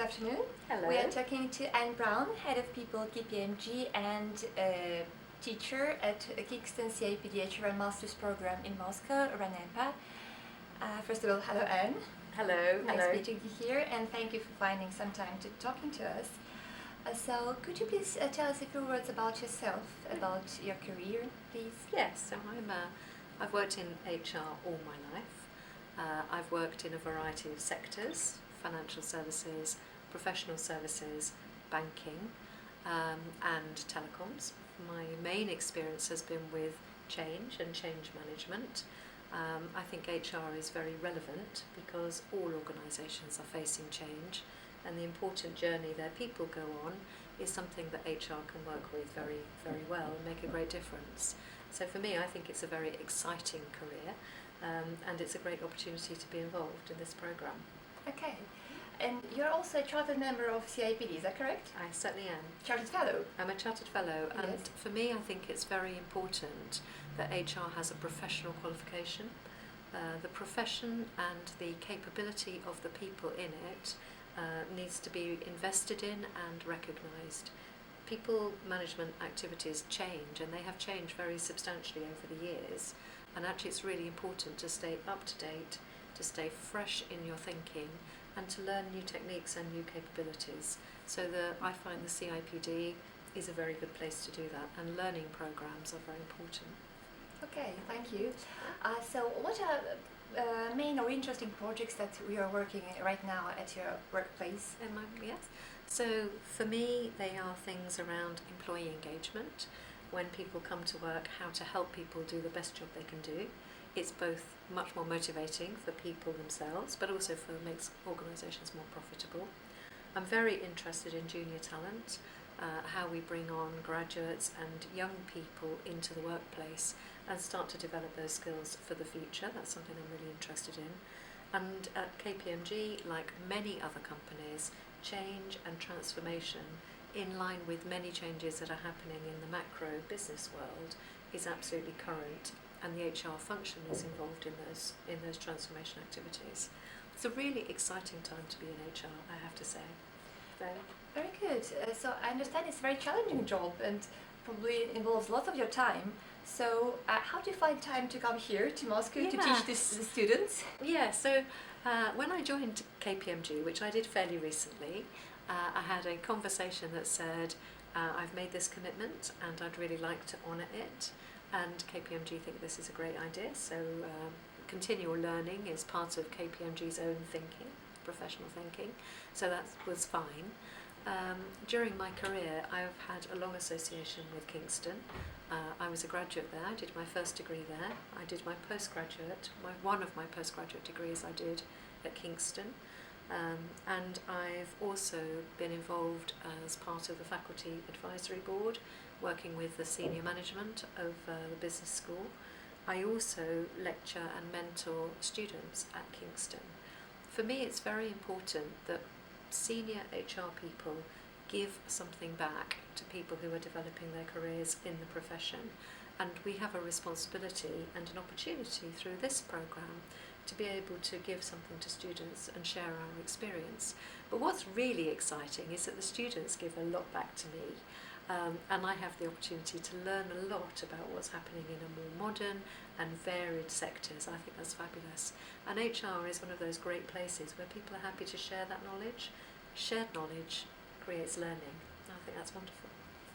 afternoon. Hello. We are talking to Anne Brown, Head of People, KPMG, and teacher at Kingston CIPD IHRM Masters Program in Moscow, RANEPA. First of all, hello Anne. Hello. Nice meeting you here, and thank you for finding some time to talking to us. So could you please tell us a few words about yourself, about your career, please? Yes, so I've worked in HR all my life. I've worked in a variety of sectors: financial services, professional services, banking, and telecoms. My main experience has been with change and change management. I think HR is very relevant because all organisations are facing change, and the important journey their people go on is something that HR can work with very, very well and make a great difference. So for me, I think it's a very exciting career, and it's a great opportunity to be involved in this programme. Okay. And you're also a chartered member of CIPD, is that correct? I certainly am. Chartered Fellow? I'm a chartered fellow, Yes. and for me I think it's very important that HR has a professional qualification. The profession and the capability of the people in it needs to be invested in and recognised. People management activities change, and they have changed very substantially over the years, and actually it's really important to stay up to date, to stay fresh in your thinking, and to learn new techniques and new capabilities. So I find the CIPD is a very good place to do that, and learning programmes are very important. Okay, thank you. So what are main or interesting projects that we are working right now at your workplace? Yes. So for me, they are things around employee engagement. When people come to work, how to help people do the best job they can do. It's both much more motivating for people themselves, but also makes organisations more profitable. I'm very interested in junior talent, how we bring on graduates and young people into the workplace and start to develop those skills for the future. That's something I'm really interested in. And at KPMG, like many other companies, change and transformation in line with many changes that are happening in the macro business world is absolutely current, and the HR function is involved in those transformation activities. It's a really exciting time to be in HR, I have to say. Very good. So I understand it's a very challenging job and probably involves lots of your time. So how do you find time to come here to Moscow to teach the students? Yeah, so when I joined KPMG, which I did fairly recently, I had a conversation that said, I've made this commitment and I'd really like to honour it. And KPMG think this is a great idea, so continual learning is part of KPMG's own thinking, professional thinking, so that was fine. During my career, I've had a long association with Kingston. I was a graduate there. I did my first degree there. I did my postgraduate. One of my postgraduate degrees I did at Kingston. And I've also been involved as part of the faculty advisory board, working with the senior management of the business school. I also lecture and mentor students at Kingston. For me, it's very important that senior HR people give something back to people who are developing their careers in the profession, and we have a responsibility and an opportunity through this programme to be able to give something to students and share our experience. But what's really exciting is that the students give a lot back to me, and I have the opportunity to learn a lot about what's happening in a more modern and varied sectors. I think that's fabulous. And HR is one of those great places where people are happy to share that knowledge. Shared knowledge creates learning. I think that's wonderful.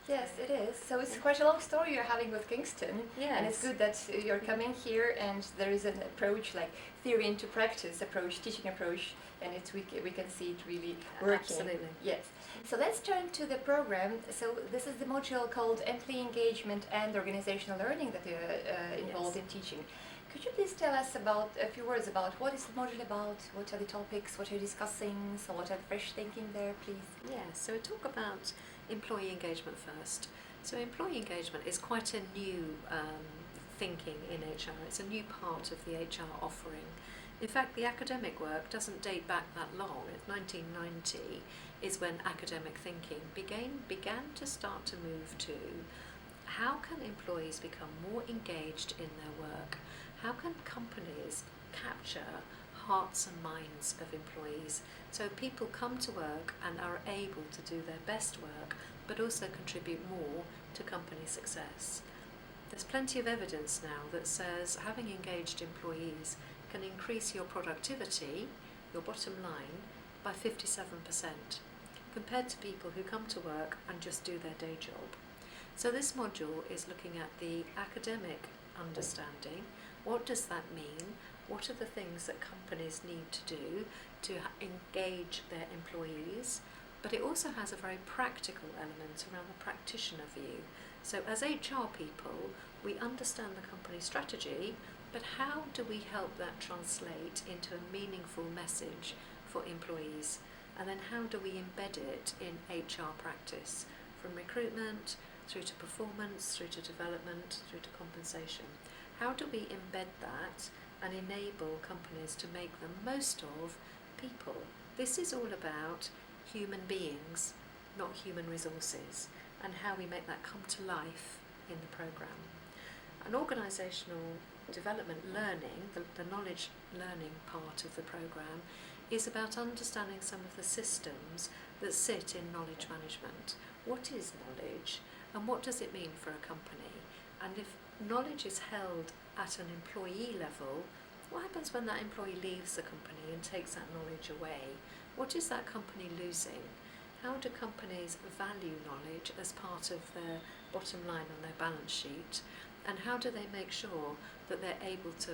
Yes, it is. So it's quite a long story you're having with Kingston. Yes. And it's good that you're coming here and there is an approach, like theory into practice approach, teaching approach, and we can see it really working. Absolutely. Yes. So let's turn to the program. So this is the module called Employee Engagement and Organizational Learning that you're involved in teaching. Could you please tell us a few words about what is the module about, what are the topics, what are you discussing, so what are the fresh thinking there, please? Yeah, so we talk about employee engagement first. So employee engagement is quite a new thinking in HR. It's a new part of the HR offering. In fact, the academic work doesn't date back that long. 1990 is when academic thinking began to start to move to how can employees become more engaged in their work? How can companies capture hearts and minds of employees. So people come to work and are able to do their best work, but also contribute more to company success. There's plenty of evidence now that says having engaged employees can increase your productivity, your bottom line, by 57%, compared to people who come to work and just do their day job. So this module is looking at the academic understanding. What does that mean? What are the things that companies need to do to engage their employees? But it also has a very practical element around the practitioner view. So as HR people, we understand the company strategy, but how do we help that translate into a meaningful message for employees? And then how do we embed it in HR practice, from recruitment through to performance, through to development, through to compensation? How do we embed that and enable companies to make the most of people? This is all about human beings, not human resources, and how we make that come to life in the programme. An organisational development learning, the knowledge learning part of the programme, is about understanding some of the systems that sit in knowledge management. What is knowledge and what does it mean for a company? And if knowledge is held at an employee level, what happens when that employee leaves the company and takes that knowledge away? What is that company losing? How do companies value knowledge as part of their bottom line on their balance sheet? And how do they make sure that they're able to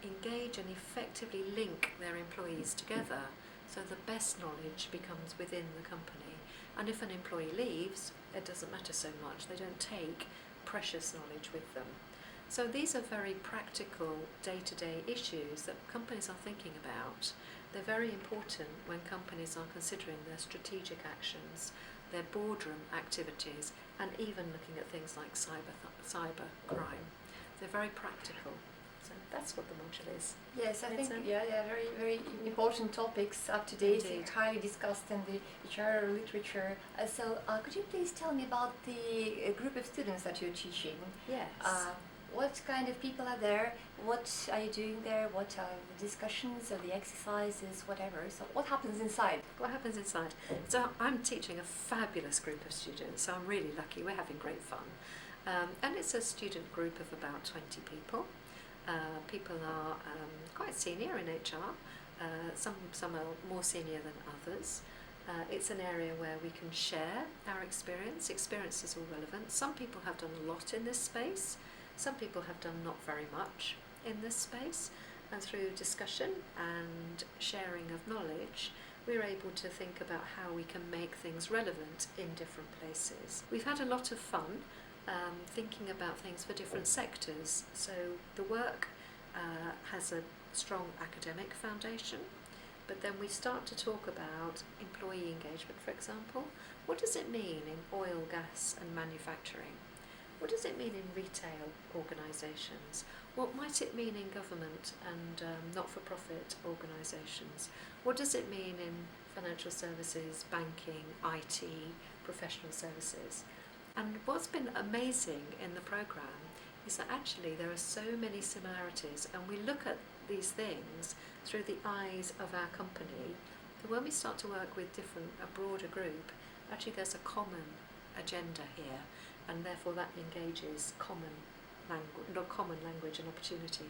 engage and effectively link their employees together so the best knowledge becomes within the company? And if an employee leaves, it doesn't matter so much. They don't take precious knowledge with them. So these are very practical day-to-day issues that companies are thinking about. They're very important when companies are considering their strategic actions, their boardroom activities, and even looking at things like cyber crime. They're very practical. So that's what the module is. Yes, I think very, very important topics, up to date, Indeed. highly discussed in the HR literature. So could you please tell me about the group of students that you're teaching? Yes. What kind of people are there? What are you doing there? What are the discussions or the exercises, whatever? So what happens inside? What happens inside? So I'm teaching a fabulous group of students, so I'm really lucky. We're having great fun. And it's a student group of about 20 people. People are quite senior in HR. Some are more senior than others. It's an area where we can share our experience. Experience is all relevant. Some people have done a lot in this space. Some people have done not very much in this space, and through discussion and sharing of knowledge, we're able to think about how we can make things relevant in different places. We've had a lot of fun thinking about things for different sectors. So the work has a strong academic foundation, but then we start to talk about employee engagement, for example. What does it mean in oil, gas and manufacturing? What does it mean in retail organisations? What might it mean in government and not-for-profit organisations? What does it mean in financial services, banking, IT, professional services? And what's been amazing in the programme is that actually there are so many similarities, and we look at these things through the eyes of our company, that when we start to work with a broader group, actually there's a common agenda here, and therefore that engages common language and opportunity.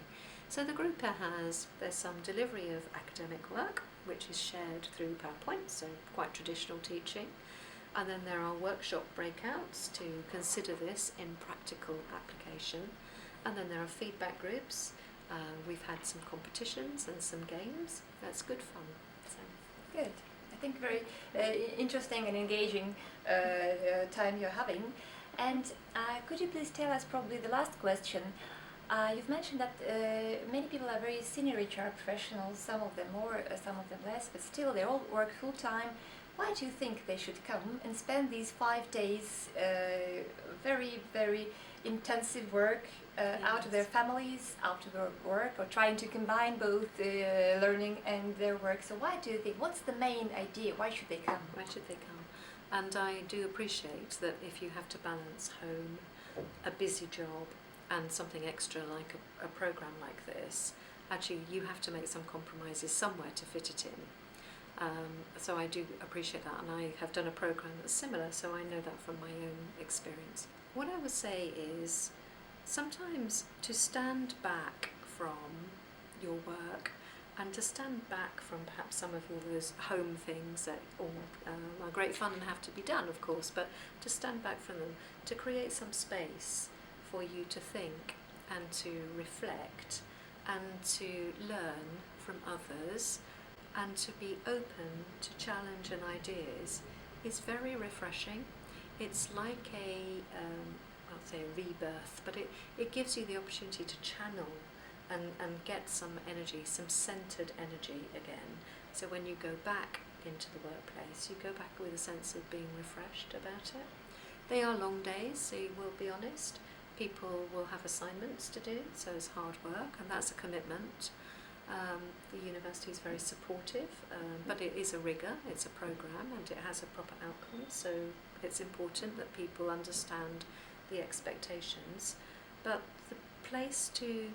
So the group there's some delivery of academic work, which is shared through PowerPoint, so quite traditional teaching. And then there are workshop breakouts to consider this in practical application. And then there are feedback groups. We've had some competitions and some games. That's good fun. So. Good. I think very interesting and engaging time you're having. And could you please tell us, probably the last question, you've mentioned that many people are very senior HR professionals, some of them more, some of them less, but still they all work full-time. Why do you think they should come and spend these 5 days very, very intensive work out of their families, out of their work, or trying to combine both learning and their work? So why do you think, what's the main idea? Why should they come? Why should they come? And I do appreciate that if you have to balance home, a busy job, and something extra like a programme like this, actually you have to make some compromises somewhere to fit it in. So I do appreciate that, and I have done a program that's similar, so I know that from my own experience. What I would say is sometimes to stand back from your work and to stand back from perhaps some of all those home things that all are great fun and have to be done, of course, but to stand back from them, to create some space for you to think and to reflect and to learn from others and to be open to challenge and ideas is very refreshing. It's like I'll say a rebirth, but it gives you the opportunity to channel and get some energy, some centred energy again. So when you go back into the workplace, you go back with a sense of being refreshed about it. They are long days, so we'll be honest. People will have assignments to do, so it's hard work, and that's a commitment. The university is very supportive, but it is a rigour, it's a programme, and it has a proper outcome, so it's important that people understand the expectations. But the place to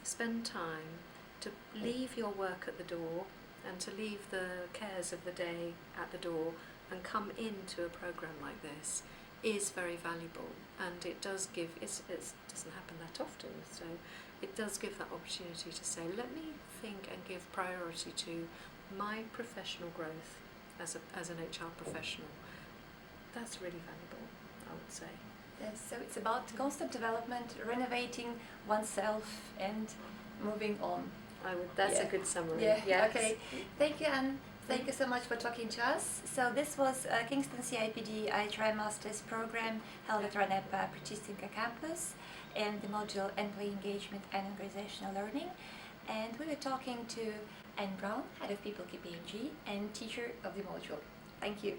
spend time, to leave your work at the door and to leave the cares of the day at the door and come into a programme like this is very valuable, and it does give, it doesn't happen that often, so it does give that opportunity to say, let me think and give priority to my professional growth as an HR professional. That's really valuable, I would say. Yes, so it's about constant development, renovating oneself and moving on. That's a good summary. Yeah. Yes. Okay. Thank you, Anne. Thank you so much for talking to us. So this was Kingston CIPD IHRM Masters program held at RANEPA Pritistinka campus and the module Employee Engagement and Organizational Learning. And we were talking to Anne Brown, Head of People KPMG and teacher of the module. Thank you.